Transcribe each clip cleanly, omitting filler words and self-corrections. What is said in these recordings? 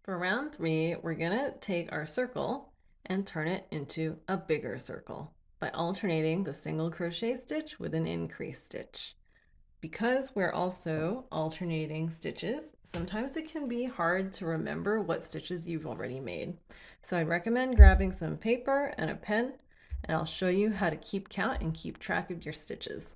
For round 3, we're gonna take our circle and turn it into a bigger circle by alternating the single crochet stitch with an increase stitch. Because we're also alternating stitches, sometimes it can be hard to remember what stitches you've already made. So I'd recommend grabbing some paper and a pen, and I'll show you how to keep count and keep track of your stitches.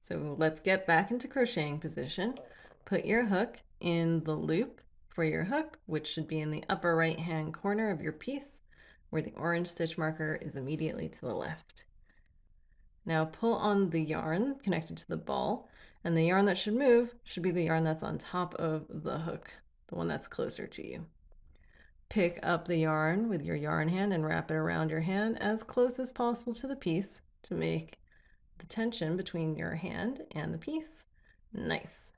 So let's get back into crocheting position. Put your hook in the loop for your hook, which should be in the upper right hand corner of your piece, where the orange stitch marker is immediately to the left. Now pull on the yarn connected to the ball, and the yarn that should move should be the yarn that's on top of the hook, the one that's closer to you. Pick up the yarn with your yarn hand and wrap it around your hand as close as possible to the piece to make the tension between your hand and the piece nice.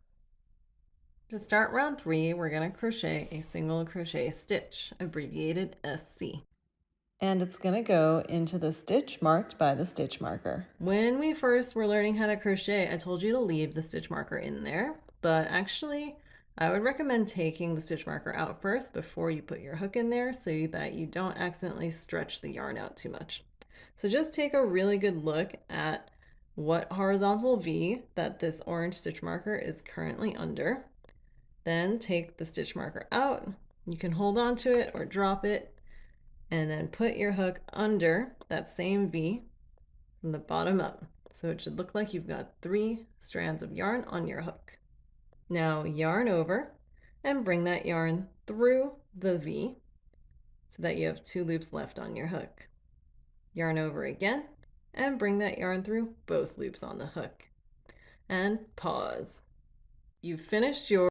To start round 3, we're going to crochet a single crochet stitch, abbreviated SC. And it's going to go into the stitch marked by the stitch marker. When we first were learning how to crochet, I told you to leave the stitch marker in there, but actually I would recommend taking the stitch marker out first before you put your hook in there so that you don't accidentally stretch the yarn out too much. So just take a really good look at what horizontal V that this orange stitch marker is currently under. Then take the stitch marker out. You can hold on to it or drop it, and then put your hook under that same V from the bottom up. So it should look like you've got 3 strands of yarn on your hook. Now yarn over and bring that yarn through the V so that you have 2 loops left on your hook. Yarn over again and bring that yarn through both loops on the hook. And pause. You've finished your